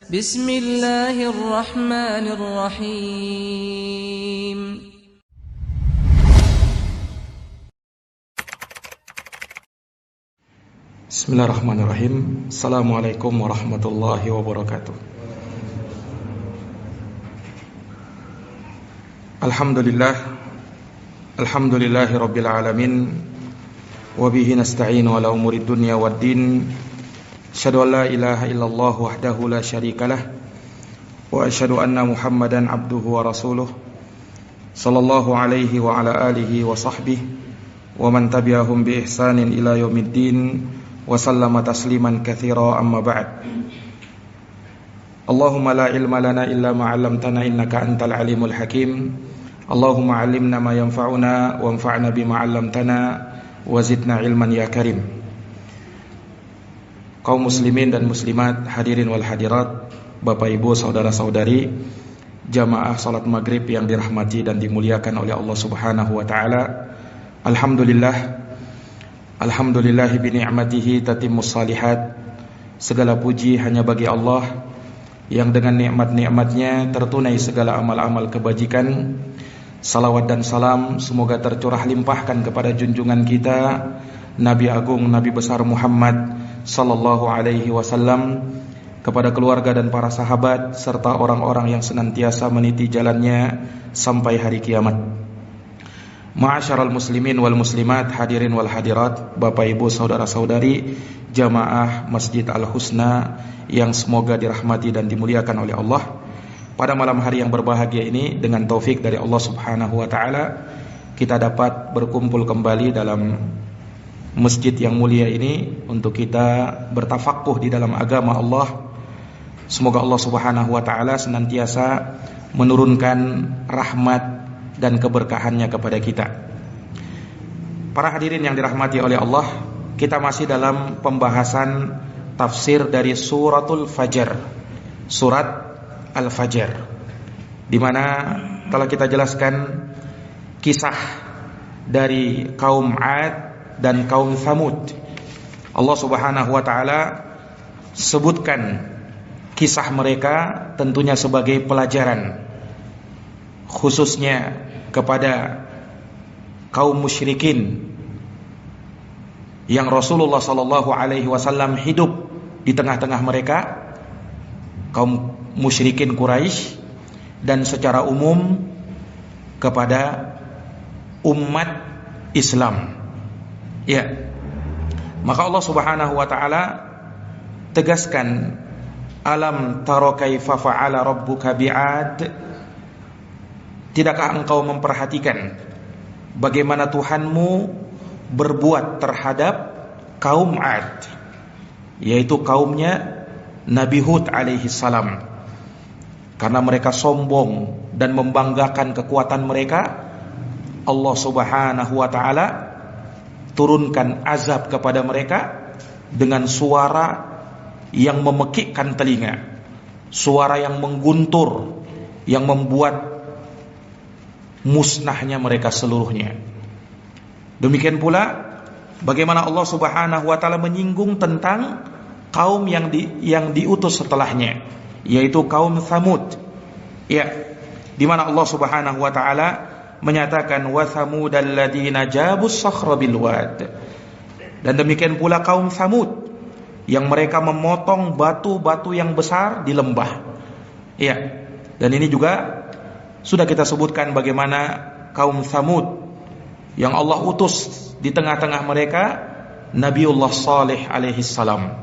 Bismillahirrahmanirrahim. Bismillahirrahmanirrahim. Assalamualaikum warahmatullahi wabarakatuh. Alhamdulillahi rabbil alamin. Wabihi nasta'inu ala umurid dunya waddin. Asyhadu an la ilaha illallah wahdahu la syarikalah. Wa asyhadu anna Muhammadan abduhu wa rasuluh. Sallallahu alaihi wa ala alihi wa sahbihi wa man tabi'ahum bi ihsanin ila yaumiddin. Wa sallama tasliman katsira, amma ba'd. Allahumma la ilma lana illa ma 'allamtana innaka antal alimul hakim. Allahumma 'allimna ma yanfa'una wanfa'na bima 'allamtana wa zidna ilman ya karim. Kaum muslimin dan muslimat, hadirin wal hadirat, Bapak Ibu, saudara-saudari, jamaah salat maghrib yang dirahmati dan dimuliakan oleh Allah Subhanahu wa taala. Alhamdulillahi bi ni'matihi tatimmus shalihat. Segala puji hanya bagi Allah yang dengan nikmat-nikmatnya tertunai segala amal-amal kebajikan. Salawat dan salam semoga tercurah limpahkan kepada junjungan kita Nabi Agung, Nabi besar Muhammad sallallahu alaihi wasallam, kepada keluarga dan para sahabat serta orang-orang yang senantiasa meniti jalannya sampai hari kiamat. Ma'asyaral muslimin wal muslimat, hadirin wal hadirat, Bapak Ibu, saudara-saudari, jamaah Masjid Al-Husna yang semoga dirahmati dan dimuliakan oleh Allah. Pada malam hari yang berbahagia ini, dengan taufik dari Allah Subhanahu wa taala, kita dapat berkumpul kembali dalam masjid yang mulia ini untuk kita bertafakuh di dalam agama Allah. Semoga Allah Subhanahu wa taala senantiasa menurunkan rahmat dan keberkahannya kepada kita. Para hadirin yang dirahmati oleh Allah, kita masih dalam pembahasan tafsir dari suratul Fajr, surat Al-Fajr, di mana telah kita jelaskan kisah dari kaum 'Ad dan kaum Tsamud. Allah Subhanahu wa taala sebutkan kisah mereka tentunya sebagai pelajaran, khususnya kepada kaum musyrikin yang Rasulullah sallallahu alaihi wasallam hidup di tengah-tengah mereka, kaum musyrikin Quraisy, dan secara umum kepada umat Islam. Ya. Maka Allah Subhanahu wa taala tegaskan, alam tara kaifa fa'ala rabbuka bi'ad. Tidakkah engkau memperhatikan bagaimana Tuhanmu berbuat terhadap kaum 'Ad, yaitu kaumnya Nabi Hud alaihi salam. Karena mereka sombong dan membanggakan kekuatan mereka, Allah Subhanahu wa taala turunkan azab kepada mereka dengan suara yang memekikkan telinga, suara yang mengguntur, yang membuat musnahnya mereka seluruhnya. Demikian pula bagaimana Allah Subhanahu wa taala menyinggung tentang kaum yang diutus setelahnya, yaitu kaum Tsamud. Ya, di mana Allah Subhanahu wa taala menyatakan wa tsamudal ladzina jabus sakhra bil wad. Dan demikian pula kaum Tsamud yang mereka memotong batu-batu yang besar di lembah. Ya. Dan ini juga sudah kita sebutkan bagaimana kaum Tsamud yang Allah utus di tengah-tengah mereka Nabiullah Saleh alaihi salam.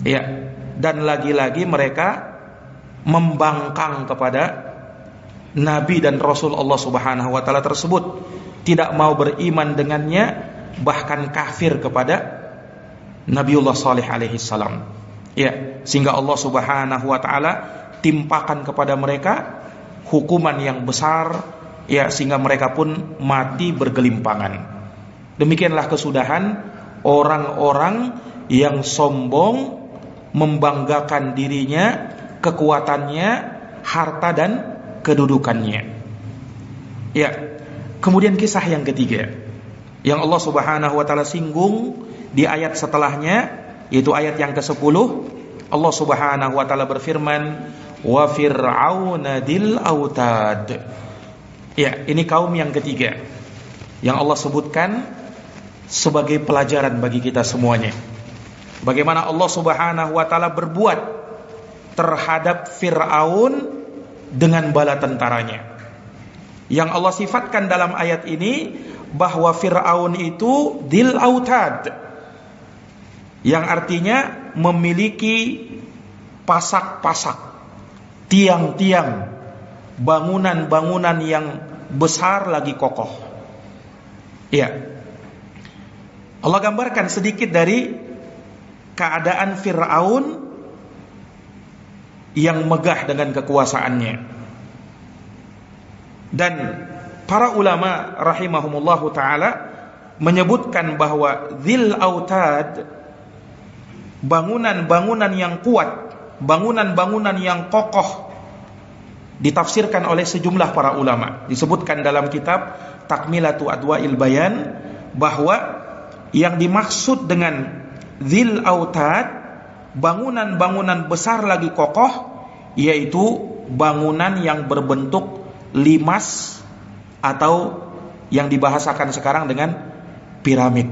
Ya. Dan lagi-lagi mereka membangkang kepada Nabi dan Rasul Allah Subhanahu wa taala tersebut, tidak mau beriman dengannya, bahkan kafir kepada Nabiullah Saleh alaihi salam. Ya, sehingga Allah Subhanahu wa taala timpakan kepada mereka hukuman yang besar, ya, sehingga mereka pun mati bergelimpangan. Demikianlah kesudahan orang-orang yang sombong, membanggakan dirinya, kekuatannya, harta dan kedudukannya. Ya, kemudian kisah yang ketiga yang Allah Subhanahu wa taala singgung di ayat setelahnya, yaitu ayat yang ke-10, Allah Subhanahu wa taala berfirman, wa fir'auna dil autad. Ya, ini kaum yang ketiga yang Allah sebutkan sebagai pelajaran bagi kita semuanya. Bagaimana Allah Subhanahu wa taala berbuat terhadap Fir'aun dengan bala tentaranya. Yang Allah sifatkan dalam ayat ini bahwa Fir'aun itu dil autad, yang artinya memiliki pasak-pasak, tiang-tiang, bangunan-bangunan yang besar lagi kokoh. Ya, Allah gambarkan sedikit dari keadaan Fir'aun yang megah dengan kekuasaannya. Dan para ulama rahimahumullahu ta'ala menyebutkan bahwa dzil autad, bangunan-bangunan yang kuat, bangunan-bangunan yang kokoh, ditafsirkan oleh sejumlah para ulama. Disebutkan dalam kitab Takmilatu Adwa'il Bayan bahwa yang dimaksud dengan dzil autad, bangunan-bangunan besar lagi kokoh, yaitu bangunan yang berbentuk limas atau yang dibahasakan sekarang dengan piramid.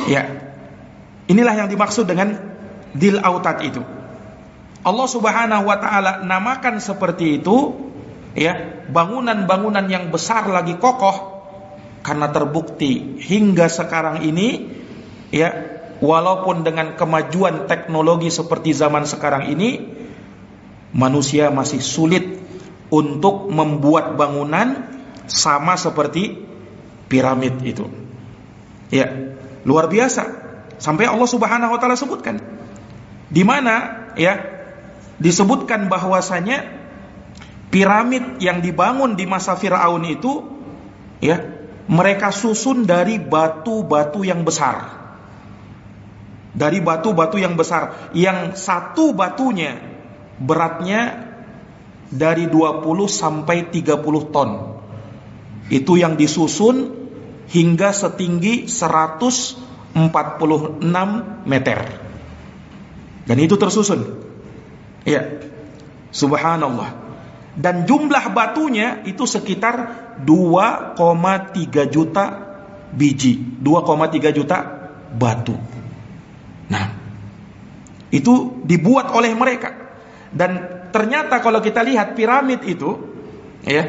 Ya, inilah yang dimaksud dengan dzil autad itu. Allah Subhanahu wa taala namakan seperti itu, ya, bangunan-bangunan yang besar lagi kokoh, karena terbukti hingga sekarang ini, ya, walaupun dengan kemajuan teknologi seperti zaman sekarang ini, manusia masih sulit untuk membuat bangunan sama seperti piramid itu. Ya, luar biasa. Sampai Allah Subhanahu wa taala sebutkan, di mana, ya, disebutkan bahwasanya piramid yang dibangun di masa Fir'aun itu, ya, mereka susun dari batu-batu yang besar. Dari batu-batu yang besar, yang satu batunya beratnya dari 20 sampai 30 ton. Itu yang disusun hingga setinggi 146 meter. Dan itu tersusun. Ya, subhanallah. Dan jumlah batunya itu sekitar 2,3 juta biji, 2,3 juta batu. Nah, itu dibuat oleh mereka. Dan ternyata kalau kita lihat piramid itu, ya,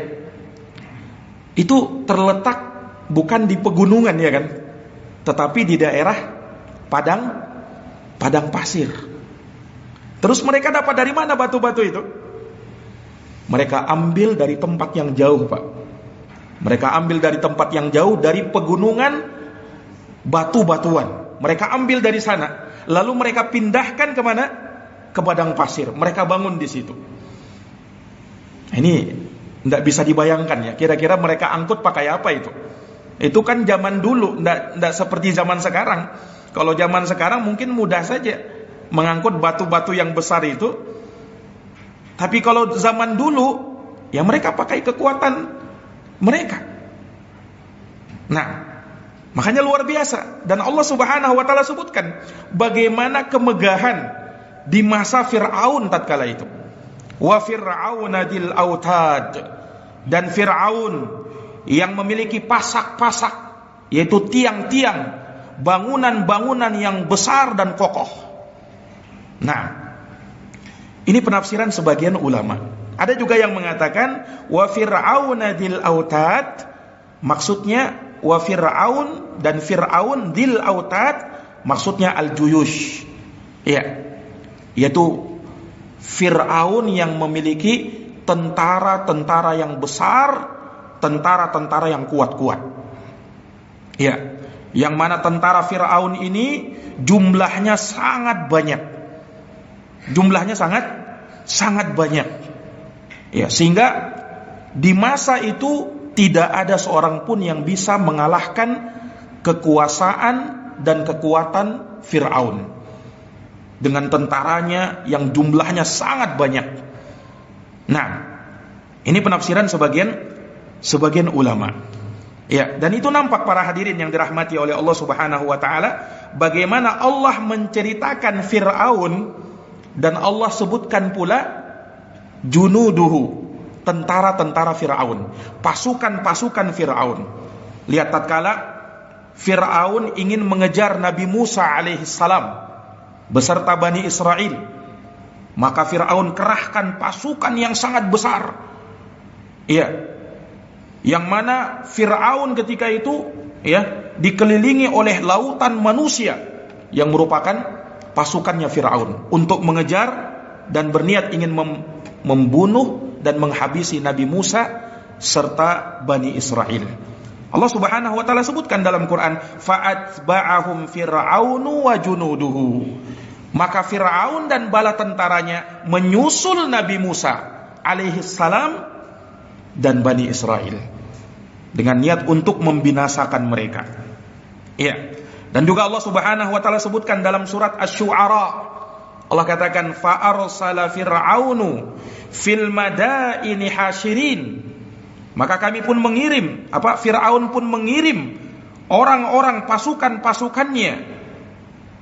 itu terletak bukan di pegunungan, ya kan, tetapi di daerah padang pasir. Terus mereka dapat dari mana batu-batu itu? Mereka ambil dari tempat yang jauh, Pak. Mereka ambil dari tempat yang jauh, dari pegunungan batu-batuan. Mereka ambil dari sana, lalu mereka pindahkan kemana? Ke padang pasir. Mereka bangun di situ. Ini tidak bisa dibayangkan, ya. Kira-kira mereka angkut pakai apa itu? Itu kan zaman dulu, tidak seperti zaman sekarang. Kalau zaman sekarang mungkin mudah saja mengangkut batu-batu yang besar itu. Tapi kalau zaman dulu, ya mereka pakai kekuatan mereka. Nah, makanya luar biasa. Dan Allah Subhanahu wa taala sebutkan bagaimana kemegahan di masa Fir'aun tatkala itu. Wa fir'auna dil autad, dan Fir'aun yang memiliki pasak-pasak, yaitu tiang-tiang, bangunan-bangunan yang besar dan kokoh. Nah, ini penafsiran sebagian ulama. Ada juga yang mengatakan wa fir'auna dil autad, maksudnya wa fir'aun, dan Fir'aun dil autad maksudnya al-juyush. Ya, yaitu Fir'aun yang memiliki tentara-tentara yang besar, tentara-tentara yang kuat-kuat. Ya, yang mana tentara Fir'aun ini jumlahnya sangat banyak. Jumlahnya sangat banyak. Ya, sehingga di masa itu tidak ada seorang pun yang bisa mengalahkan kekuasaan dan kekuatan Fir'aun dengan tentaranya yang jumlahnya sangat banyak. Nah, ini penafsiran sebagian ulama. Ya, dan itu nampak para hadirin yang dirahmati oleh Allah Subhanahu wa taala, bagaimana Allah menceritakan Fir'aun Dan Allah sebutkan pula junuduhu, tentara-tentara Fir'aun, pasukan-pasukan Fir'aun. Lihat tatkala Fir'aun ingin mengejar Nabi Musa alaihissalam beserta Bani Israel, maka Fir'aun kerahkan pasukan yang sangat besar. Iya, yang mana Fir'aun ketika itu dikelilingi oleh lautan manusia yang merupakan pasukannya Fir'aun untuk mengejar dan berniat ingin membunuh dan menghabisi Nabi Musa serta Bani Israel. Allah Subhanahu wa taala sebutkan dalam Quran, fa'atba'ahum fir'aunu wa junuduhu. Maka Fir'aun dan bala tentaranya menyusul Nabi Musa alaihi salam dan Bani Israel dengan niat untuk membinasakan mereka. Ya. Dan juga Allah Subhanahu wa taala sebutkan dalam surat Asy-Syu'ara, Allah katakan fa'arsala fir'aunu fil madaini hasyirin. Maka kami pun mengirim, Fir'aun pun mengirim orang-orang pasukan-pasukannya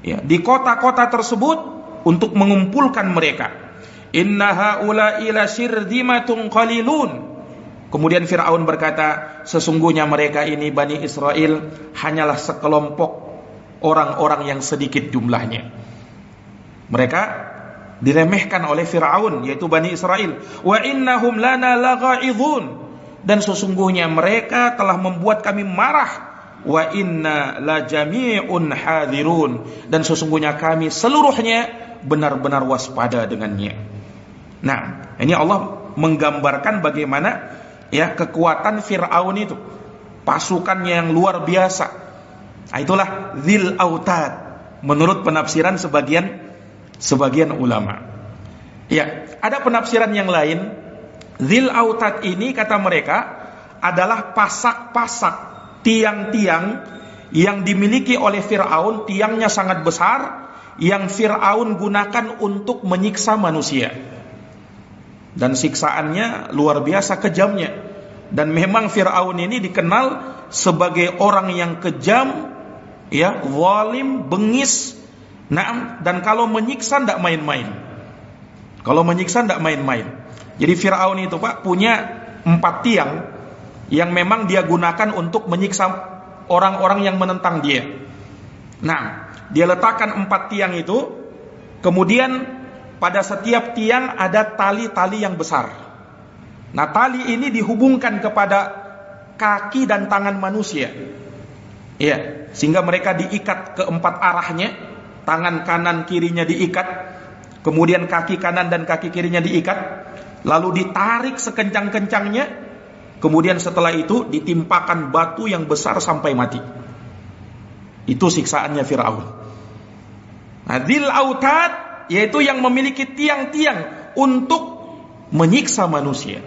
di kota-kota tersebut untuk mengumpulkan mereka. Inna haula'i lasyirdimatun qalilun. Kemudian Fir'aun berkata, sesungguhnya mereka ini Bani Israel hanyalah sekelompok orang-orang yang sedikit jumlahnya. Mereka diremehkan oleh Fir'aun, yaitu Bani Israel. Wa innahum lana laghaizun. Dan sesungguhnya mereka telah membuat kami marah. Wa inna la jami'un hadirun. Dan sesungguhnya kami seluruhnya benar-benar waspada dengannya. Nah, ini Allah menggambarkan bagaimana kekuatan Fir'aun itu, pasukannya yang luar biasa. Nah, itulah Dzil Autad menurut penafsiran sebagian ulama. Ada penafsiran yang lain. Dzil Autad ini kata mereka adalah pasak-pasak, tiang-tiang yang dimiliki oleh Fir'aun. Tiangnya sangat besar yang Fir'aun gunakan untuk menyiksa manusia. Dan siksaannya luar biasa kejamnya. Dan memang Fir'aun ini dikenal sebagai orang yang kejam, zalim, bengis. Dan kalau menyiksa tidak main-main. Jadi Fir'aun itu punya 4 tiang yang memang dia gunakan untuk menyiksa orang-orang yang menentang dia. Nah, dia letakkan 4 tiang itu. Kemudian pada setiap tiang ada tali-tali yang besar. Nah, tali ini dihubungkan kepada kaki dan tangan manusia. Sehingga mereka diikat ke 4 arahnya. Tangan kanan kirinya diikat, kemudian kaki kanan dan kaki kirinya diikat, lalu ditarik sekencang-kencangnya, kemudian setelah itu ditimpakan batu yang besar sampai mati. Itu siksaannya Fir'aun. Nah, Dzil Autad yaitu yang memiliki tiang-tiang untuk menyiksa manusia.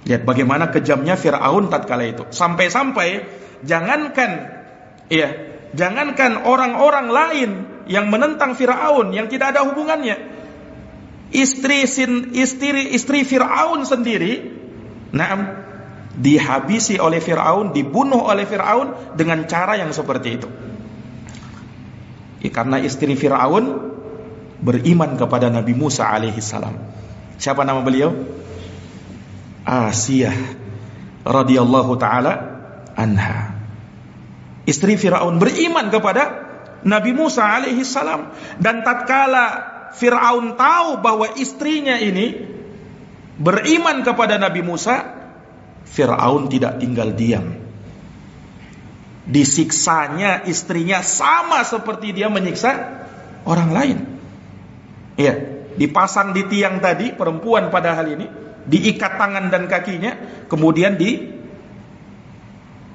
Lihat bagaimana kejamnya Fir'aun tatkala itu. Sampai-sampai jangankan orang-orang lain yang menentang Fir'aun yang tidak ada hubungannya, istri Fir'aun sendiri dihabisi oleh Fir'aun, dibunuh oleh Fir'aun dengan cara yang seperti itu. Karena istri Fir'aun beriman kepada Nabi Musa alaihissalam. Siapa nama beliau? Asiyah radhiyallahu taala anha. Istri Fir'aun beriman kepada Nabi Musa alaihissalam. Dan tatkala Fir'aun tahu bahwa istrinya ini beriman kepada Nabi Musa, Fir'aun tidak tinggal diam. Disiksanya istrinya sama seperti dia menyiksa orang lain. Dipasang di tiang tadi, perempuan pada hal ini, diikat tangan dan kakinya, kemudian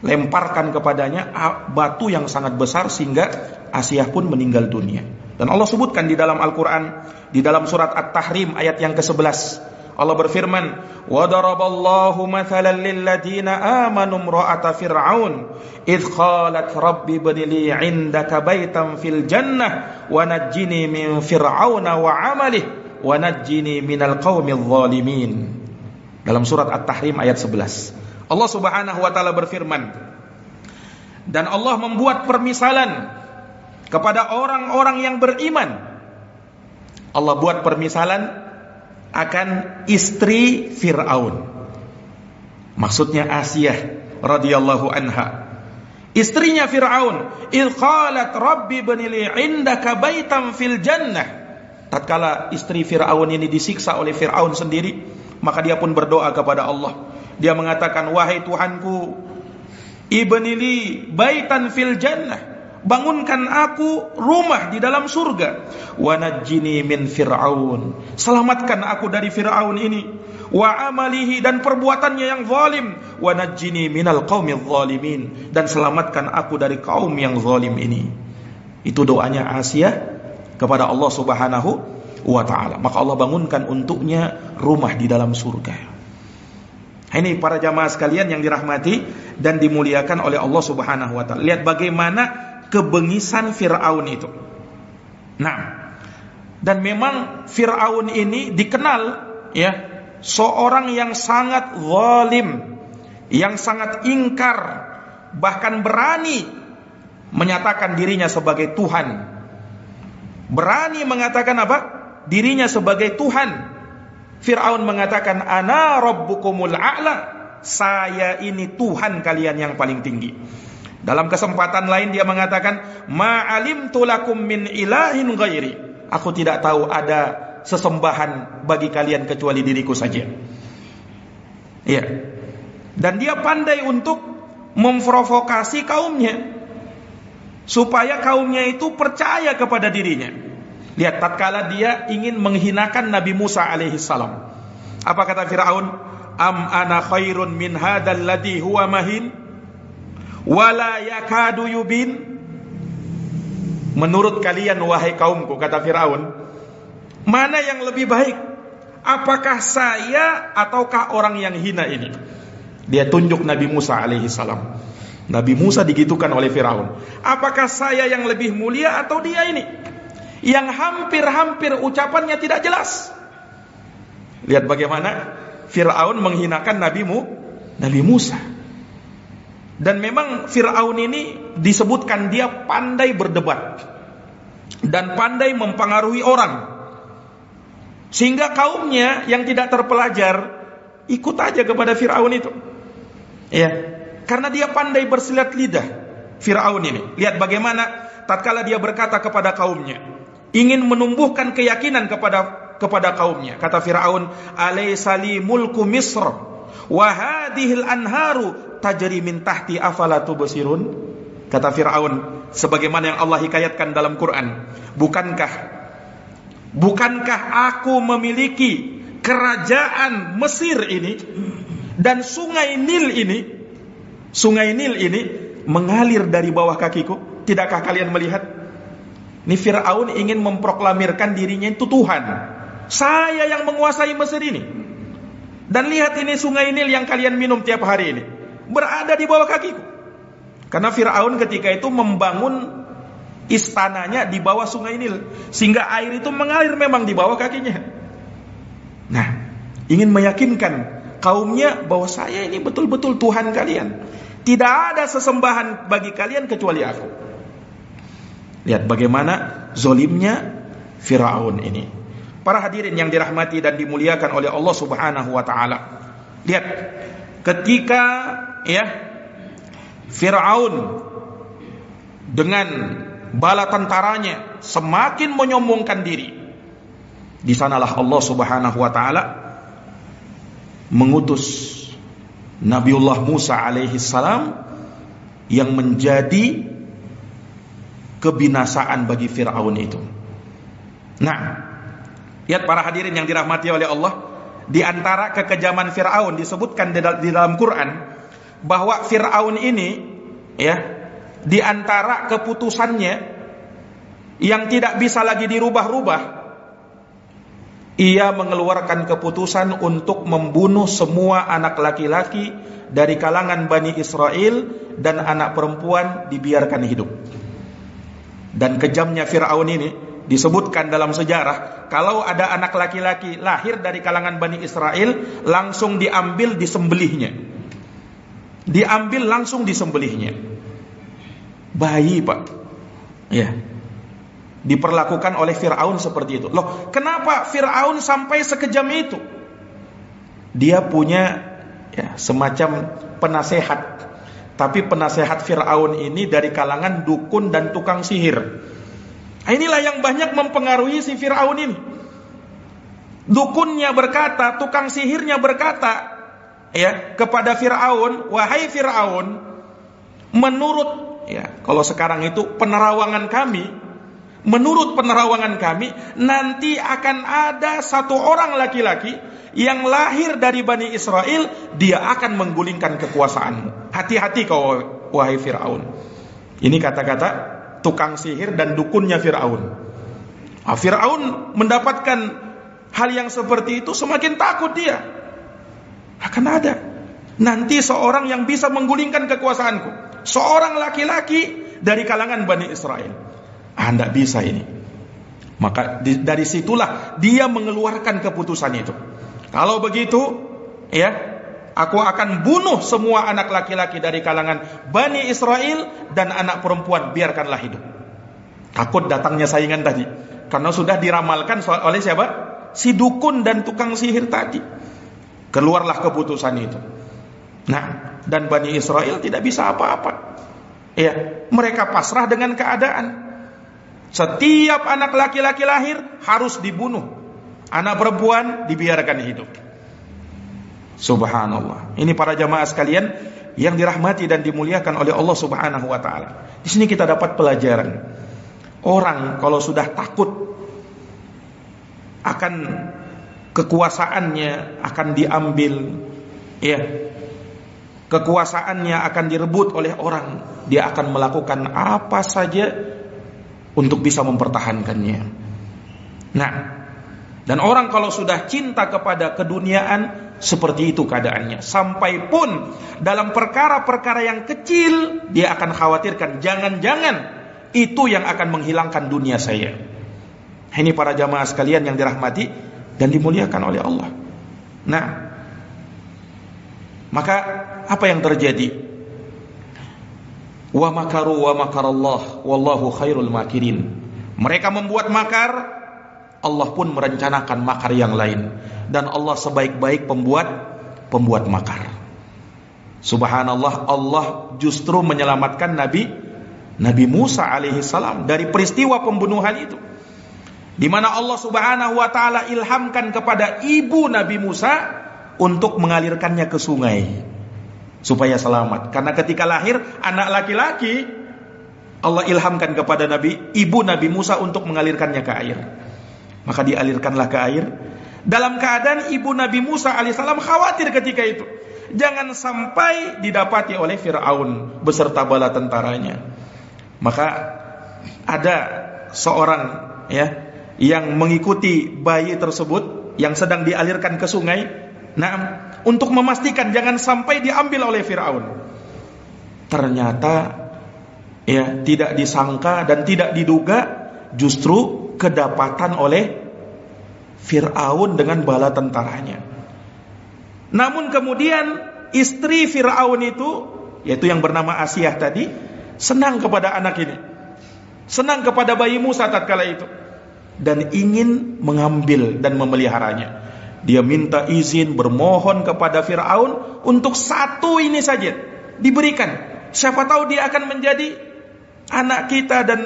lemparkan kepadanya batu yang sangat besar sehingga Asiyah pun meninggal dunia. Dan Allah sebutkan di dalam Al-Quran, di dalam surat At-Tahrim ayat yang ke-11, Allah berfirman, wa daraballahu mathalan lilladina amanu imra'ata fir'aun idh qalat rabbi ibni li 'indaka baitan fil jannah wa najjini min fir'auna wa 'amalihi wa najjini minal qaumidh dhalimin. Dalam surat At-Tahrim ayat 11, Allah Subhanahu wa taala berfirman, dan Allah membuat permisalan kepada orang-orang yang beriman Allah buat permisalan akan istri Fir'aun. Maksudnya Asiyah radhiyallahu anha. Istrinya Fir'aun, "Idh qalat rabbi ibnili 'indaka baitan fil jannah." Tatkala istri Fir'aun ini disiksa oleh Fir'aun sendiri, maka dia pun berdoa kepada Allah. Dia mengatakan, "Wahai Tuhanku, ibnili baitan fil jannah, bangunkan aku rumah di dalam surga. Wa najjini min Fir'aun, selamatkan aku dari Fir'aun ini. Wa amalihi, dan perbuatannya yang zalim. Wa najjini minal qaumidz zalimin, dan selamatkan aku dari kaum yang zalim ini." Itu doanya Asiyah kepada Allah Subhanahu wa ta'ala. Maka Allah bangunkan untuknya rumah di dalam surga. Ini para jamaah sekalian yang dirahmati dan dimuliakan oleh Allah Subhanahu wa ta'ala. Lihat bagaimana kebengisan Fir'aun itu. Nah, dan memang Fir'aun ini dikenal ya, seorang yang sangat zalim, yang sangat ingkar, bahkan berani menyatakan dirinya sebagai Tuhan. Berani mengatakan apa? Dirinya sebagai Tuhan. Fir'aun mengatakan, "Ana rabbukumul a'la," saya ini Tuhan kalian yang paling tinggi. Dalam kesempatan lain dia mengatakan, "Ma'alimtu lakum min ilahin ghairi," aku tidak tahu ada sesembahan bagi kalian kecuali diriku saja. Ya. Dan dia pandai untuk memprovokasi kaumnya supaya kaumnya itu percaya kepada dirinya. Lihat, tatkala dia ingin menghinakan Nabi Musa alaihi salam, apa kata Fir'aun? "Am ana khairun min hadzal ladzi huwa mahin wala yakadu yubin." Menurut kalian wahai kaumku, kata Fir'aun, mana yang lebih baik? Apakah saya ataukah orang yang hina ini? Dia tunjuk Nabi Musa alaihi salam. Nabi Musa digitukan oleh Fir'aun. Apakah saya yang lebih mulia atau dia ini? Yang hampir-hampir ucapannya tidak jelas. Lihat bagaimana Fir'aun menghinakan Nabi Musa. Dan memang Fir'aun ini disebutkan dia pandai berdebat dan pandai mempengaruhi orang, sehingga kaumnya yang tidak terpelajar ikut aja kepada Fir'aun itu. Ya, karena dia pandai bersilat lidah Fir'aun ini. Lihat bagaimana tatkala dia berkata kepada kaumnya, ingin menumbuhkan keyakinan kepada kaumnya. Kata Fir'aun, "Alaysa li mulku Misr wa hadhil anharu tajri min tahti afala tubsirun." Kata Fir'aun, sebagaimana yang Allah hikayatkan dalam Quran, Bukankah aku memiliki kerajaan Mesir ini dan sungai Nil ini mengalir dari bawah kakiku? Tidakkah kalian melihat? Ini Fir'aun ingin memproklamirkan dirinya itu Tuhan. Saya yang menguasai Mesir ini. Dan lihat ini sungai Nil yang kalian minum tiap hari ini, berada di bawah kakiku. Karena Fir'aun ketika itu membangun istananya di bawah sungai Nil, sehingga air itu mengalir memang di bawah kakinya. Nah, ingin meyakinkan kaumnya bahwa saya ini betul-betul Tuhan kalian. Tidak ada sesembahan bagi kalian kecuali aku. Lihat bagaimana zolimnya Fir'aun ini. Para hadirin yang dirahmati dan dimuliakan oleh Allah Subhanahu wa ta'ala. Lihat, ketika Fir'aun dengan bala tentaranya semakin menyombongkan diri, di sanalah Allah Subhanahu wa ta'ala mengutus Nabiullah Musa alaihi salam yang menjadi kebinasaan bagi Fir'aun itu. Nah, lihat para hadirin yang dirahmati oleh Allah, di antara kekejaman Fir'aun disebutkan di dalam Quran bahwa Fir'aun ini di antara keputusannya yang tidak bisa lagi dirubah-rubah, ia mengeluarkan keputusan untuk membunuh semua anak laki-laki dari kalangan Bani Israel, dan anak perempuan dibiarkan hidup. Dan kejamnya Fir'aun ini disebutkan dalam sejarah, kalau ada anak laki-laki lahir dari kalangan Bani Israel, langsung diambil disembelihnya. Diambil langsung disembelihnya. Bayi, Pak. Ya. diperlakukan oleh Fir'aun seperti itu. Loh, kenapa Fir'aun sampai sekejam itu? Dia punya semacam penasehat. Tapi penasehat Fir'aun ini dari kalangan dukun dan tukang sihir. Inilah yang banyak mempengaruhi si Fir'aun ini. Dukunnya berkata, tukang sihirnya berkata kepada Fir'aun, wahai Fir'aun, menurut kalau sekarang itu menurut penerawangan kami, nanti akan ada satu orang laki-laki yang lahir dari Bani Israel, dia akan menggulingkan kekuasaanmu. Hati-hati kau, wahai Fir'aun. Ini kata-kata tukang sihir dan dukunnya Fir'aun. Fir'aun mendapatkan hal yang seperti itu, semakin takut dia. Akan ada nanti seorang yang bisa menggulingkan kekuasaanku, seorang laki-laki dari kalangan Bani Israel. Tidak bisa ini. Maka dari situlah dia mengeluarkan keputusan itu. Kalau begitu, aku akan bunuh semua anak laki-laki dari kalangan Bani Israel, dan anak perempuan biarkanlah hidup. Takut datangnya saingan tadi, karena sudah diramalkan oleh siapa? Si dukun dan tukang sihir tadi. Keluarlah keputusan itu. Nah, dan Bani Israel tidak bisa apa-apa. Mereka pasrah dengan keadaan. Setiap anak laki-laki lahir harus dibunuh, anak perempuan dibiarkan hidup. Subhanallah. Ini para jamaah sekalian yang dirahmati dan dimuliakan oleh Allah Subhanahu wa taala. Di sini kita dapat pelajaran. Orang kalau sudah takut akan kekuasaannya akan diambil, kekuasaannya akan direbut oleh orang, dia akan melakukan apa saja untuk bisa mempertahankannya. Nah, dan orang kalau sudah cinta kepada keduniaan, seperti itu keadaannya. Sampai pun dalam perkara-perkara yang kecil, dia akan khawatirkan, jangan-jangan itu yang akan menghilangkan dunia saya. Ini para jamaah sekalian yang dirahmati dan dimuliakan oleh Allah. Nah, maka apa yang terjadi? Wa makaru wa makarallah wallahu khairul makirin. Mereka membuat makar, Allah pun merencanakan makar yang lain, dan Allah sebaik-baik pembuat makar. Subhanallah, Allah justru menyelamatkan Nabi Musa alaihi salam dari peristiwa pembunuhan itu, di mana Allah Subhanahu wa taala ilhamkan kepada ibu Nabi Musa untuk mengalirkannya ke sungai supaya selamat. Karena ketika lahir anak laki-laki, Allah ilhamkan kepada ibu Nabi Musa untuk mengalirkannya ke air. Maka dialirkanlah ke air. Dalam keadaan ibu Nabi Musa alaihissalam khawatir ketika itu, jangan sampai didapati oleh Fir'aun beserta bala tentaranya. Maka ada seorang yang mengikuti bayi tersebut yang sedang dialirkan ke sungai. Nah, untuk memastikan jangan sampai diambil oleh Fir'aun. Ternyata tidak disangka dan tidak diduga, justru kedapatan oleh Fir'aun dengan bala tentaranya. Namun kemudian istri Fir'aun itu, yaitu yang bernama Asiyah tadi, senang kepada anak ini, senang kepada bayi Musa tatkala itu, dan ingin mengambil dan memeliharanya. Dia minta izin, bermohon kepada Fir'aun untuk satu ini saja diberikan. Siapa tahu dia akan menjadi anak kita dan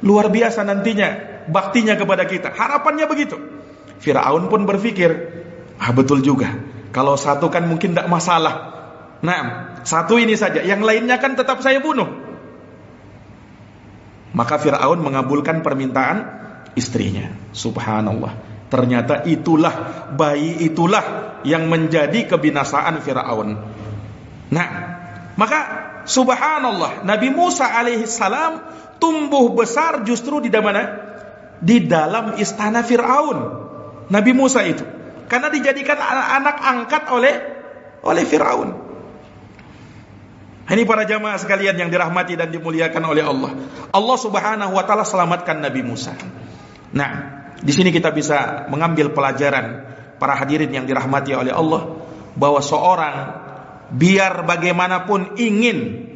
luar biasa nantinya baktinya kepada kita. Harapannya begitu. Fir'aun pun berpikir, betul juga, kalau satu kan mungkin tidak masalah. Nah, satu ini saja, yang lainnya kan tetap saya bunuh. Maka Fir'aun mengabulkan permintaan istrinya. Subhanallah. Ternyata bayi itulah yang menjadi kebinasaan Fir'aun. Nah, maka subhanallah, Nabi Musa alaihissalam tumbuh besar justru di mana? Di dalam istana Fir'aun. Nabi Musa itu, karena dijadikan anak angkat oleh Fir'aun. Ini para jamaah sekalian yang dirahmati dan dimuliakan oleh Allah. Allah Subhanahu wa taala selamatkan Nabi Musa. Nah, di sini kita bisa mengambil pelajaran, para hadirin yang dirahmati oleh Allah, bahwa seorang biar bagaimanapun ingin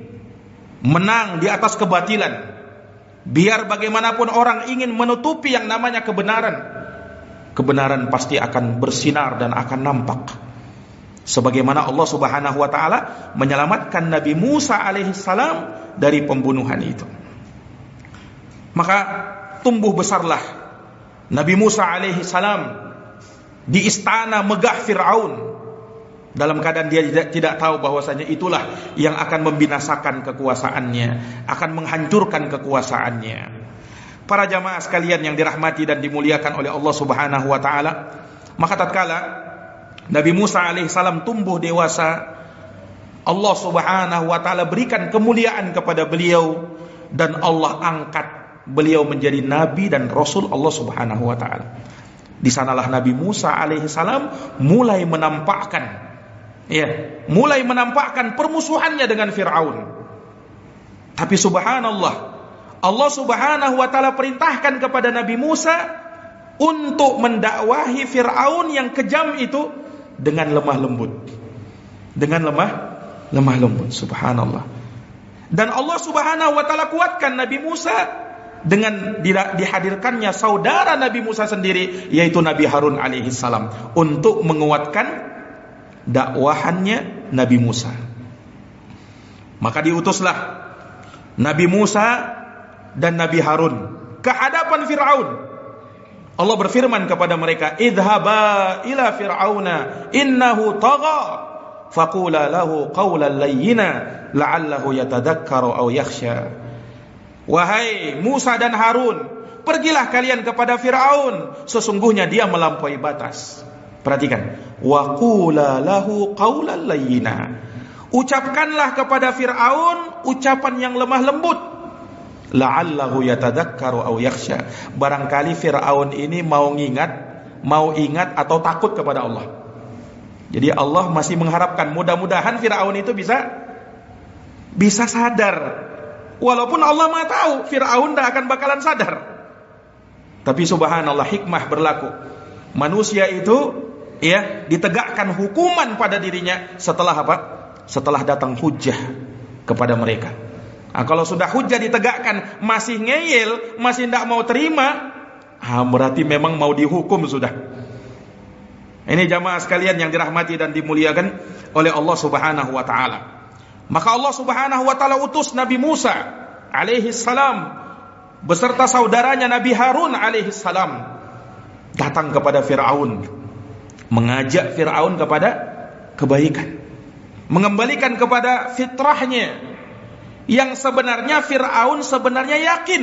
menang di atas kebatilan, Biar bagaimanapun orang ingin menutupi yang namanya kebenaran, kebenaran pasti akan bersinar dan akan nampak. Sebagaimana Allah Subhanahu wa taala menyelamatkan Nabi Musa alaihissalam dari pembunuhan itu. Maka tumbuh besarlah Nabi Musa alaihissalam di istana megah Fir'aun, dalam keadaan dia tidak tahu bahwasanya itulah yang akan membinasakan kekuasaannya, akan menghancurkan kekuasaannya. Para jamaah sekalian yang dirahmati dan dimuliakan oleh Allah Subhanahu wa taala, maka tatkala Nabi Musa alaihissalam tumbuh dewasa, Allah Subhanahu wa taala berikan kemuliaan kepada beliau dan Allah angkat beliau menjadi nabi dan rasul Allah Subhanahu wa taala. Di sanalah Nabi Musa alaihissalam mulai menampakkan permusuhannya dengan Fir'aun. Tapi subhanallah, Allah Subhanahu wa taala perintahkan kepada Nabi Musa untuk mendakwahi Fir'aun yang kejam itu dengan lemah lembut. Dengan lemah lembut, subhanallah. Dan Allah Subhanahu wa taala kuatkan Nabi Musa dengan dihadirkannya saudara Nabi Musa sendiri, yaitu Nabi Harun alaihissalam, untuk menguatkan dakwahannya Nabi Musa. Maka diutuslah Nabi Musa dan Nabi Harun ke hadapan Fir'aun. Allah berfirman kepada mereka, idhaba ila fir'auna innahu tagha faqula lahu qawlan layyina la'allahu yatadakkaru aw yakhsha. Wahai Musa dan Harun, pergilah kalian kepada Fir'aun, sesungguhnya dia melampaui batas. Perhatikan, wa qula lahu qawlan layyina. Ucapkanlah kepada Fir'aun ucapan yang lemah lembut. La'allahu yatadakkaru aw yakhsha. Barangkali Fir'aun ini mau ingat atau takut kepada Allah. Jadi Allah masih mengharapkan, mudah-mudahan Fir'aun itu bisa sadar. Walaupun Allah Maha tahu Fir'aun tidak akan bakalan sadar. Tapi subhanallah, hikmah berlaku. Manusia itu ditegakkan hukuman pada dirinya setelah apa? Setelah datang hujjah kepada mereka. Nah, kalau sudah hujjah ditegakkan masih ngeyel, masih tidak mau terima, berarti memang mau dihukum sudah. Ini jamaah sekalian yang dirahmati dan dimuliakan oleh Allah Subhanahu wa taala. Maka Allah Subhanahu wa taala utus Nabi Musa alaihissalam beserta saudaranya Nabi Harun alaihissalam datang kepada Fir'aun, mengajak Fir'aun kepada kebaikan, mengembalikan kepada fitrahnya, yang sebenarnya Fir'aun sebenarnya yakin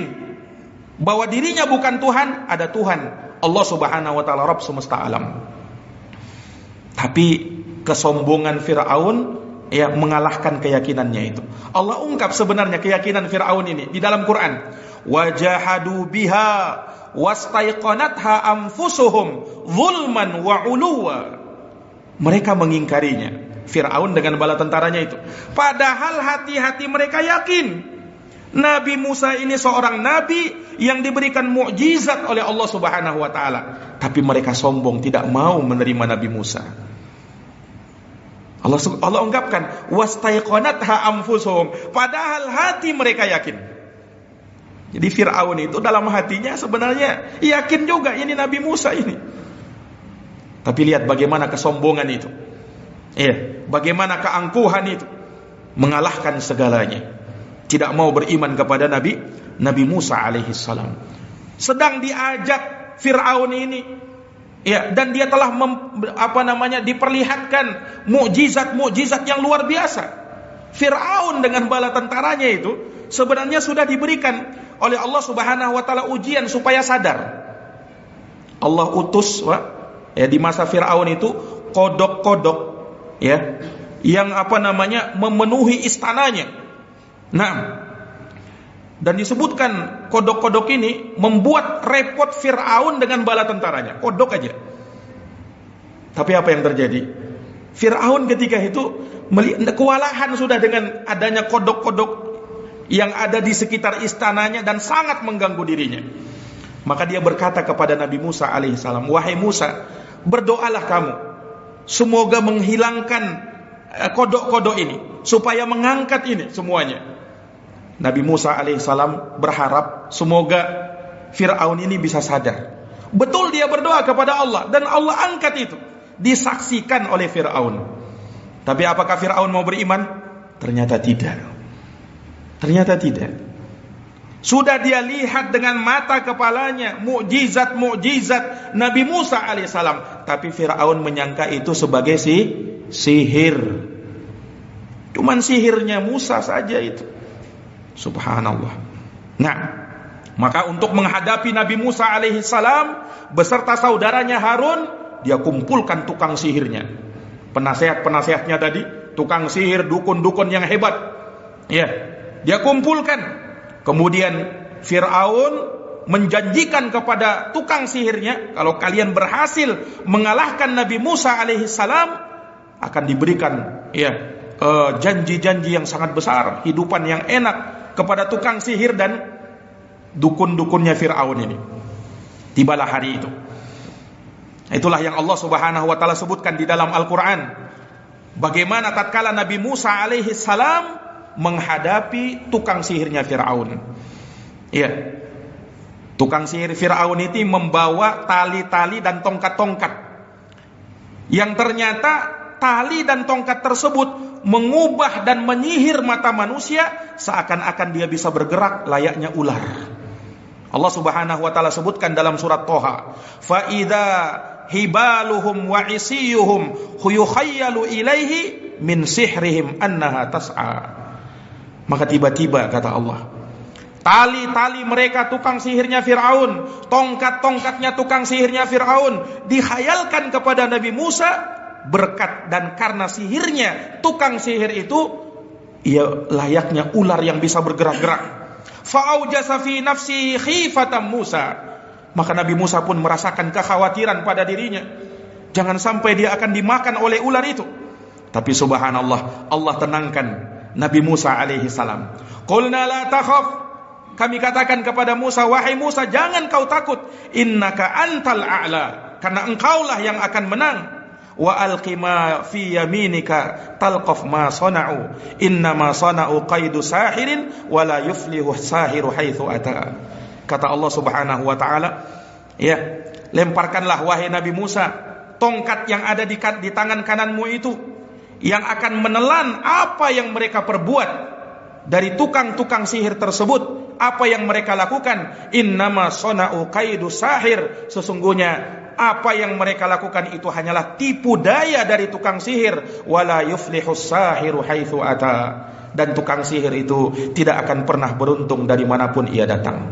bahwa dirinya bukan Tuhan, ada Tuhan Allah Subhanahu wa taala, Rabb semesta alam. Tapi kesombongan Fir'aun mengalahkan keyakinannya itu. Allah ungkap sebenarnya keyakinan Fir'aun ini di dalam Quran. Wajahadu biha wastaiqanatha anfusuhum zulman wa uluwa. Mereka mengingkarinya, Fir'aun dengan bala tentaranya itu. Padahal hati-hati mereka yakin Nabi Musa ini seorang nabi yang diberikan mukjizat oleh Allah Subhanahu wa taala. Tapi mereka sombong, tidak mau menerima Nabi Musa. Allah ungkapkan wastaiqanatha anfusuhum, padahal hati mereka yakin. Jadi Fir'aun itu dalam hatinya sebenarnya yakin juga ini Nabi Musa ini. Tapi lihat bagaimana kesombongan itu. Bagaimana keangkuhan itu mengalahkan segalanya. Tidak mau beriman kepada Nabi Musa alaihissalam. Sedang diajak Fir'aun ini, dan dia telah diperlihatkan mukjizat-mukjizat yang luar biasa. Fir'aun dengan bala tentaranya itu sebenarnya sudah diberikan oleh Allah Subhanahu wa taala ujian supaya sadar. Allah utus di masa Fir'aun itu kodok-kodok yang memenuhi istananya. Dan disebutkan kodok-kodok ini membuat repot Fir'aun dengan bala tentaranya. Kodok aja. Tapi apa yang terjadi? Fir'aun ketika itu kewalahan sudah dengan adanya kodok-kodok yang ada di sekitar istananya dan sangat mengganggu dirinya. Maka dia berkata kepada Nabi Musa alaihissalam, wahai Musa, berdoalah kamu semoga menghilangkan kodok-kodok ini, supaya mengangkat ini semuanya. Nabi Musa alaihissalam berharap semoga Fir'aun ini bisa sadar. Betul dia berdoa kepada Allah dan Allah angkat itu, disaksikan oleh Fir'aun. Tapi apakah Fir'aun mau beriman? Ternyata tidak. Ternyata tidak. Sudah dia lihat dengan mata kepalanya mukjizat Nabi Musa alaihissalam, tapi Fir'aun menyangka itu sebagai sihir. Cuman sihirnya Musa saja itu. Subhanallah. Nah, maka untuk menghadapi Nabi Musa alaihissalam beserta saudaranya Harun, dia kumpulkan tukang sihirnya, penasehat-penasehatnya tadi, tukang sihir, dukun-dukun yang hebat. Ya, dia kumpulkan. Kemudian Fir'aun menjanjikan kepada tukang sihirnya, kalau kalian berhasil mengalahkan Nabi Musa alaihissalam, akan diberikan janji-janji yang sangat besar, hidupan yang enak kepada tukang sihir dan dukun-dukunnya Fir'aun ini. Tibalah hari itu. Itulah yang Allah Subhanahu wa taala sebutkan di dalam Al-Qur'an. Bagaimana tatkala Nabi Musa alaihi salam menghadapi tukang sihirnya Fir'aun. Ya. Tukang sihir Fir'aun itu membawa tali-tali dan tongkat-tongkat. Yang ternyata tali dan tongkat tersebut mengubah dan menyihir mata manusia seakan-akan dia bisa bergerak layaknya ular. Allah Subhanahu wa taala sebutkan dalam surat Thaha, fa idza hibaluhum wa isiyuhum yukhayyalu ilaihi min sihrihim annaha tas'a. Maka tiba-tiba kata Allah, tali-tali mereka tukang sihirnya Fir'aun, tongkat-tongkatnya tukang sihirnya Fir'aun dihayalkan kepada Nabi Musa. Berkat dan karena sihirnya tukang sihir itu, ia layaknya ular yang bisa bergerak-gerak. Fa'aujasa fi nafsi khifatan Musa. Maka Nabi Musa pun merasakan kekhawatiran pada dirinya, jangan sampai dia akan dimakan oleh ular itu. Tapi subhanallah, Allah tenangkan Nabi Musa alaihi salam. Qulna la takhaf, kami katakan kepada Musa, wahai Musa, jangan kau takut, innaka antal a'la, karena engkaulah yang akan menang. Wa alqima fi yaminika talqaf ma sana'u innama sana'u qaidu sahirin wa la yuflihu sahiru haitsu ata. Kata Allah Subhanahu wa taala, ya, lemparkanlah wahai Nabi Musa tongkat yang ada di tangan kananmu itu, yang akan menelan apa yang mereka perbuat dari tukang-tukang sihir tersebut. Apa yang mereka lakukan, innama sana'u qaidu sahir, sesungguhnya apa yang mereka lakukan itu hanyalah tipu daya dari tukang sihir. Wala yuflihus sahiru haitsu ata, dan tukang sihir itu tidak akan pernah beruntung dari manapun ia datang.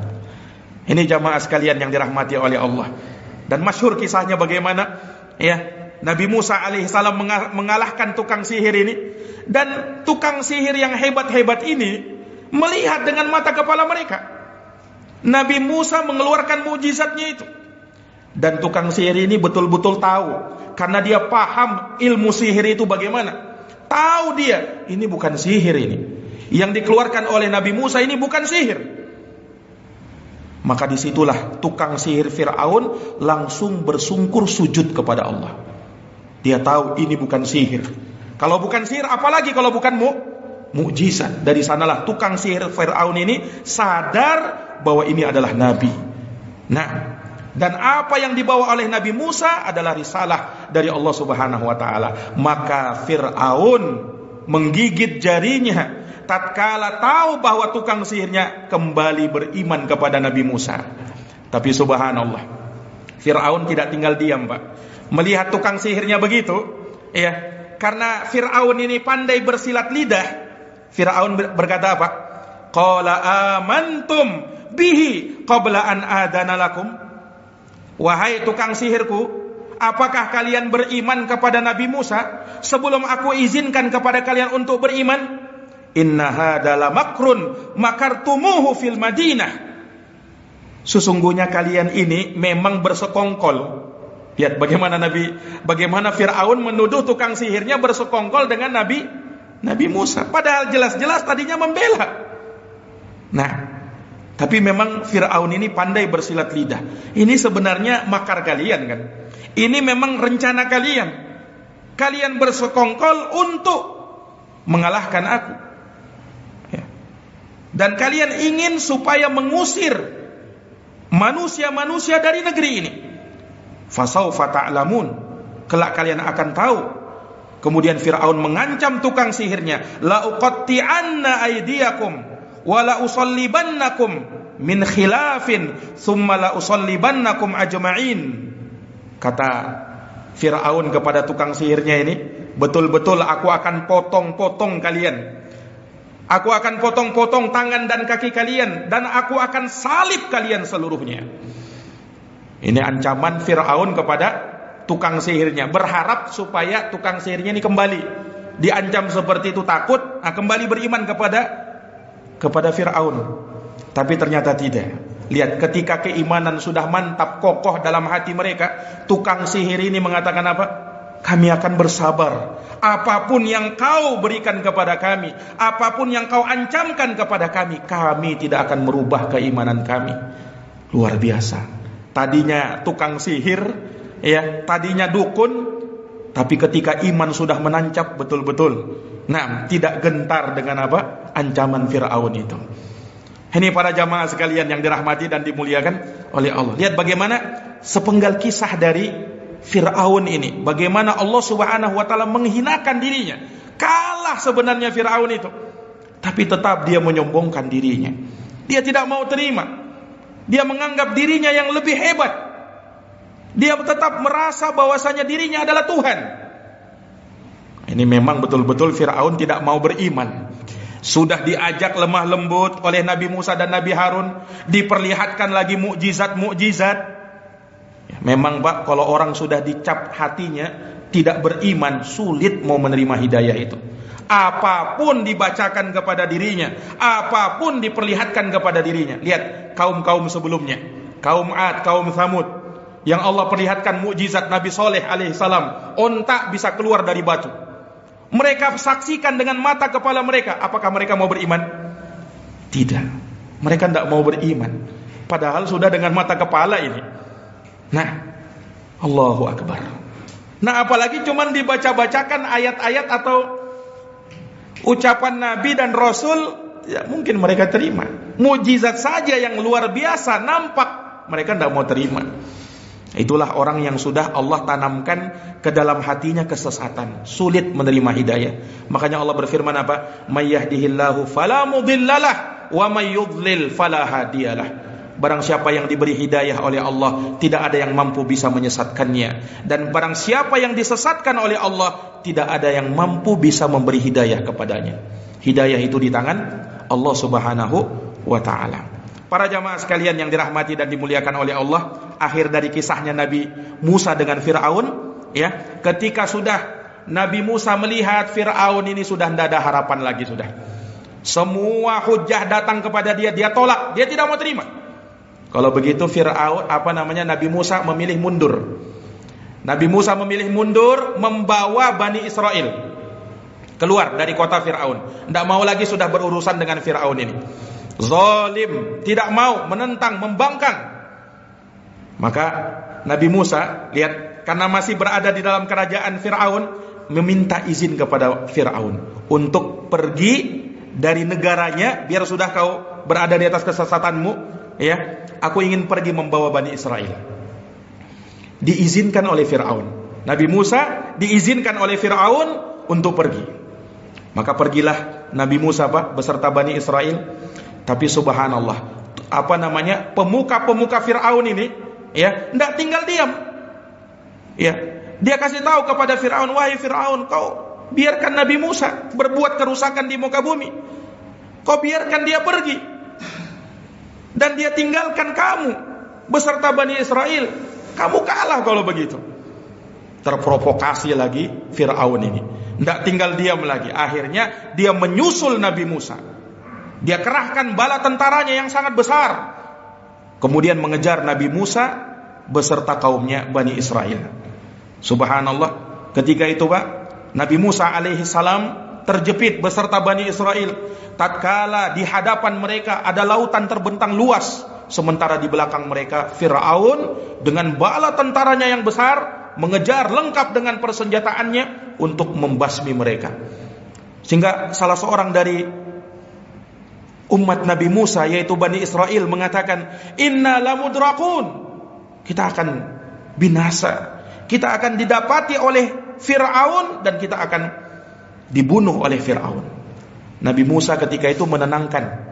Ini jamaah sekalian yang dirahmati oleh Allah. Dan masyhur kisahnya bagaimana Nabi Musa alaihissalam mengalahkan tukang sihir ini. Dan tukang sihir yang hebat-hebat ini melihat dengan mata kepala mereka Nabi Musa mengeluarkan mukjizatnya itu. Dan tukang sihir ini betul-betul tahu, karena dia paham ilmu sihir itu bagaimana. Tahu dia, ini bukan sihir ini. Yang dikeluarkan oleh Nabi Musa ini bukan sihir. Maka disitulah tukang sihir Fir'aun langsung bersungkur sujud kepada Allah. Dia tahu ini bukan sihir. Kalau bukan sihir, apalagi kalau bukan mukjizat. Dari sanalah tukang sihir Fir'aun ini sadar bahwa ini adalah Nabi. Nah, dan apa yang dibawa oleh Nabi Musa adalah risalah dari Allah Subhanahu wa taala. Maka Fir'aun menggigit jarinya tatkala tahu bahwa tukang sihirnya kembali beriman kepada Nabi Musa. Tapi subhanallah, Fir'aun tidak tinggal diam, Pak. Melihat tukang sihirnya begitu, karena Fir'aun ini pandai bersilat lidah, Fir'aun berkata apa? Qala amantum bihi qabla an adana lakum. Wahai tukang sihirku, apakah kalian beriman kepada Nabi Musa sebelum aku izinkan kepada kalian untuk beriman? Inna hadala makrun makartumuhu fil Madinah. Sesungguhnya kalian ini memang bersekongkol. Lihat bagaimana Fir'aun menuduh tukang sihirnya bersekongkol dengan Nabi Musa, padahal jelas-jelas tadinya membela. Nah, tapi memang Fir'aun ini pandai bersilat lidah. Ini sebenarnya makar kalian kan. Ini memang rencana kalian. Kalian bersekongkol untuk mengalahkan aku. Dan kalian ingin supaya mengusir manusia-manusia dari negeri ini. Fasaufa ta'lamun, kelak kalian akan tahu. Kemudian Fir'aun mengancam tukang sihirnya, la uqatti'anna aydiyakum wa la usallibannakum min khilafin thumma la usallibannakum ajma'in. Kata Fir'aun kepada tukang sihirnya ini, betul-betul aku akan potong-potong kalian. Aku akan potong-potong tangan dan kaki kalian, dan aku akan salib kalian seluruhnya. Ini ancaman Fir'aun kepada tukang sihirnya, berharap supaya tukang sihirnya ini kembali. Diancam seperti itu, takut, kembali beriman kepada Fir'aun. Tapi ternyata tidak. Lihat, ketika keimanan sudah mantap, kokoh dalam hati mereka, tukang sihir ini mengatakan apa? Kami akan bersabar. Apapun yang kau berikan kepada kami, apapun yang kau ancamkan kepada kami, kami tidak akan merubah keimanan kami. Luar biasa. Tadinya tukang sihir, ya, tadinya dukun, tapi ketika iman sudah menancap betul-betul, nah, tidak gentar dengan apa? Ancaman Fir'aun itu. Ini para jamaah sekalian yang dirahmati dan dimuliakan oleh Allah. Lihat bagaimana sepenggal kisah dari Fir'aun ini, bagaimana Allah Subhanahu wa ta'ala menghinakan dirinya. Kalah sebenarnya Fir'aun itu, tapi tetap dia menyombongkan dirinya. Dia tidak mau terima. Dia menganggap dirinya yang lebih hebat. Dia tetap merasa bahwasanya dirinya adalah Tuhan. Ini memang betul-betul Fir'aun tidak mau beriman. Sudah diajak lemah lembut oleh Nabi Musa dan Nabi Harun, diperlihatkan lagi mukjizat. Memang Pak, kalau orang sudah dicap hatinya tidak beriman, sulit mau menerima hidayah itu. Apapun dibacakan kepada dirinya, apapun diperlihatkan kepada dirinya. Lihat kaum-kaum sebelumnya, kaum Ad, kaum Tsamud, yang Allah perlihatkan mukjizat Nabi Saleh alaihissalam, onta bisa keluar dari batu. Mereka saksikan dengan mata kepala mereka. Apakah mereka mau beriman? Tidak. Mereka tidak mau beriman. Padahal sudah dengan mata kepala ini. Nah, Allahu Akbar. Nah, apalagi cuman dibaca-bacakan ayat-ayat atau ucapan Nabi dan Rasul, ya mungkin mereka terima. Mukjizat saja yang luar biasa nampak, mereka tidak mau terima. Itulah orang yang sudah Allah tanamkan ke dalam hatinya kesesatan, sulit menerima hidayah. Makanya Allah berfirman apa? May yahdihillahu fala mudhillalah wa may yudlil fala hadiyalah. Barang siapa yang diberi hidayah oleh Allah, tidak ada yang mampu bisa menyesatkannya. Dan barang siapa yang disesatkan oleh Allah, tidak ada yang mampu bisa memberi hidayah kepadanya. Hidayah itu di tangan Allah Subhanahu wa ta'ala. Para jamaah sekalian yang dirahmati dan dimuliakan oleh Allah, akhir dari kisahnya Nabi Musa dengan Fir'aun, ya, ketika sudah Nabi Musa melihat Fir'aun ini sudah tidak ada harapan lagi, sudah semua hujah datang kepada dia, dia tolak, dia tidak mau terima. Kalau begitu Fir'aun, Nabi Musa memilih mundur. Nabi Musa memilih mundur, membawa Bani Israel keluar dari kota Fir'aun. Tidak mau lagi sudah berurusan dengan Fir'aun ini. Zalim, tidak mau, menentang, membangkang. Maka Nabi Musa, lihat, karena masih berada di dalam kerajaan Fir'aun, meminta izin kepada Fir'aun untuk pergi dari negaranya, biar sudah kau berada di atas kesesatanmu, ya, aku ingin pergi membawa Bani Israel. Diizinkan oleh Fir'aun. Nabi Musa diizinkan oleh Fir'aun untuk pergi. Maka pergilah Nabi Musa beserta Bani Israel. Tapi subhanallah, pemuka-pemuka Fir'aun ini, ya, tidak tinggal diam. Ya, dia kasih tahu kepada Fir'aun, wahai Fir'aun, kau biarkan Nabi Musa berbuat kerusakan di muka bumi. Kau biarkan dia pergi, dan dia tinggalkan kamu beserta Bani Israel. Kamu kalah kalau begitu. Terprovokasi lagi Fir'aun ini, tidak tinggal diam lagi. Akhirnya dia menyusul Nabi Musa. Dia kerahkan bala tentaranya yang sangat besar, kemudian mengejar Nabi Musa beserta kaumnya Bani Israel. Subhanallah, ketika itu Nabi Musa alaihissalam terjepit beserta Bani Israel. Tatkala di hadapan mereka ada lautan terbentang luas, sementara di belakang mereka Fir'aun dengan bala tentaranya yang besar mengejar lengkap dengan persenjataannya untuk membasmi mereka. Sehingga salah seorang dari umat Nabi Musa yaitu Bani Israel mengatakan, inna lamudrakun, kita akan binasa, kita akan didapati oleh Fir'aun dan kita akan dibunuh oleh Fir'aun. Nabi Musa ketika itu menenangkan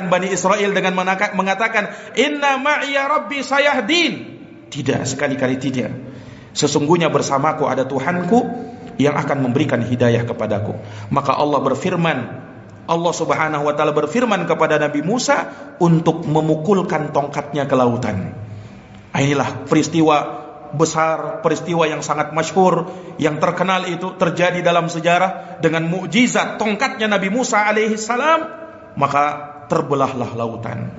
Bani Israel dengan mengatakan, inna ma'iya rabbi sayahdin. Tidak, sekali-kali tidak. Sesungguhnya bersamaku ada Tuhanku yang akan memberikan hidayah kepadaku. Maka Allah Subhanahu wa ta'ala berfirman kepada Nabi Musa untuk memukulkan tongkatnya ke lautan. Inilah peristiwa besar, peristiwa yang sangat masyhur, yang terkenal itu terjadi dalam sejarah dengan mukjizat tongkatnya Nabi Musa alaihi salam. Maka terbelahlah lautan,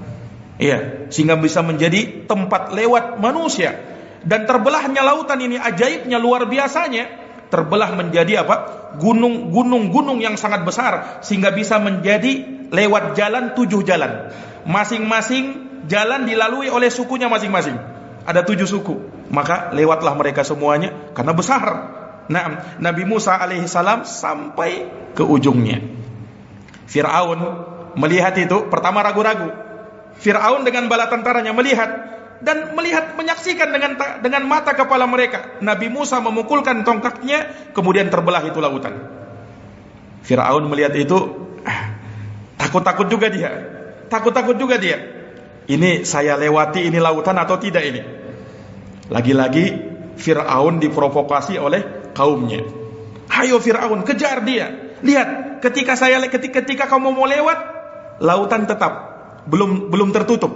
sehingga bisa menjadi tempat lewat manusia. Dan terbelahnya lautan ini ajaibnya, luar biasanya, terbelah menjadi gunung-gunung yang sangat besar, sehingga bisa menjadi lewat jalan 7 jalan. Masing-masing jalan dilalui oleh sukunya masing-masing. Ada 7 suku, maka lewatlah mereka semuanya karena besar. Nah, Nabi Musa alaihi salam sampai ke ujungnya. Fir'aun melihat itu, pertama ragu-ragu. Fir'aun dengan bala tentaranya melihat menyaksikan dengan mata kepala mereka. Nabi Musa memukulkan tongkatnya, kemudian terbelah itu lautan. Fir'aun melihat itu, takut-takut juga dia. Ini saya lewati ini lautan atau tidak ini? Lagi-lagi Fir'aun diprovokasi oleh kaumnya. Hayo Fir'aun, kejar dia. Lihat, ketika kamu mau lewat, lautan tetap belum tertutup.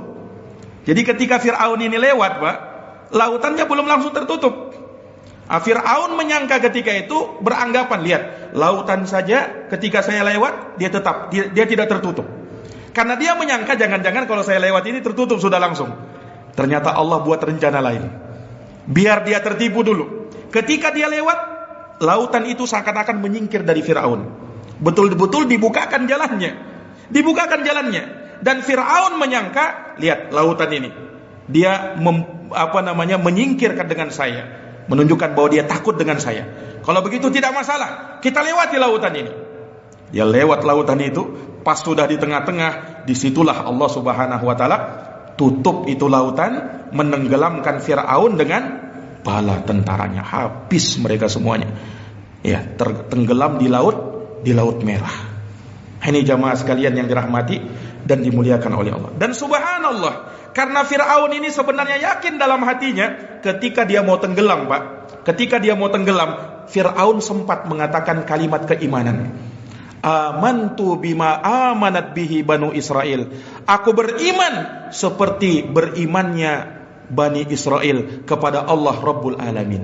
Jadi ketika Fir'aun ini lewat, Pak, lautannya belum langsung tertutup. Fir'aun menyangka ketika itu, beranggapan, lihat, lautan saja ketika saya lewat dia tidak tertutup. Karena dia menyangka jangan-jangan kalau saya lewat ini tertutup sudah langsung. Ternyata Allah buat rencana lain. Biar dia tertipu dulu. Ketika dia lewat, lautan itu seakan-akan menyingkir dari Fir'aun. Betul-betul dibukakan jalannya. Dan Fir'aun menyangka, lihat lautan ini, dia menyingkirkan dengan saya, menunjukkan bahwa dia takut dengan saya. Kalau begitu tidak masalah, kita lewati lautan ini. Dia lewat lautan itu, pas sudah di tengah-tengah, disitulah Allah Subhanahu wa ta'ala tutup itu lautan, menenggelamkan Fir'aun dengan bala tentaranya. Habis mereka semuanya, tertenggelam di laut merah. Ini jamaah sekalian yang dirahmati dan dimuliakan oleh Allah. Dan subhanallah, karena Fir'aun ini sebenarnya yakin dalam hatinya, ketika dia mau tenggelam, Pak, Fir'aun sempat mengatakan kalimat keimanan. Amantu bima amanat bihi Banu Israel. Aku beriman seperti berimannya Bani Israel kepada Allah Rabbul Alamin.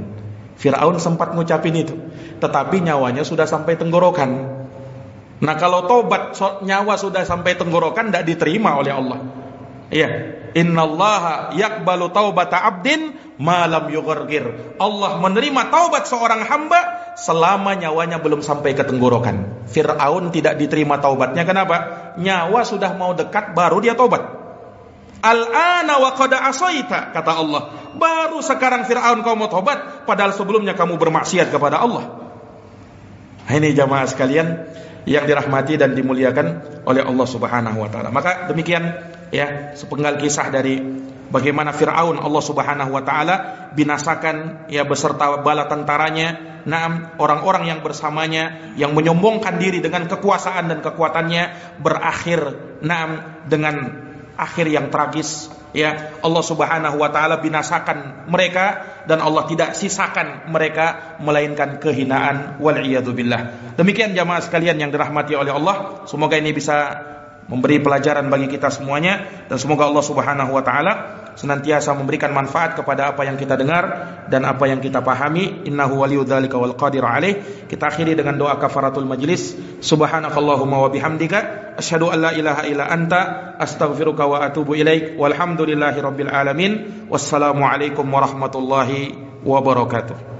Fir'aun sempat ngucapin itu, tetapi nyawanya sudah sampai tenggorokan. Nah, kalau tobat nyawa sudah sampai tenggorokan, tidak diterima oleh Allah. Innallaha yaqbalu taubata abdin ma lam yughargir. Allah menerima taubat seorang hamba selama nyawanya belum sampai ke tenggorokan. Fir'aun tidak diterima taubatnya. Kenapa? Nyawa sudah mau dekat baru dia taubat. Al-ana wa qad asaita, kata Allah. Baru sekarang Fir'aun kau mau taubat, padahal sebelumnya kamu bermaksiat kepada Allah. Ini jamaah sekalian yang dirahmati dan dimuliakan oleh Allah Subhanahu wa ta'ala. Maka demikian sepenggal kisah dari bagaimana Fir'aun Allah Subhanahu wa ta'ala binasakan beserta bala tentaranya, orang-orang yang bersamanya yang menyombongkan diri dengan kekuasaan dan kekuatannya, berakhir dengan akhir yang tragis. Allah Subhanahu wa ta'ala binasakan mereka dan Allah tidak sisakan mereka melainkan kehinaan, wal'iyadzubillah. Demikian jamaah sekalian yang dirahmati oleh Allah, semoga ini bisa memberi pelajaran bagi kita semuanya, dan semoga Allah Subhanahu wa ta'ala senantiasa memberikan manfaat kepada apa yang kita dengar dan apa yang kita pahami. Innahu waliyudzalika wal qadir alaih. Kita akhiri dengan doa kafaratul majlis. Subhanakallahumma wa bihamdika asyhadu an la ilaha illa anta astaghfiruka wa atubu ilaik. Walhamdulillahi rabbil alamin. Wassalamu alaikum warahmatullahi wabarakatuh.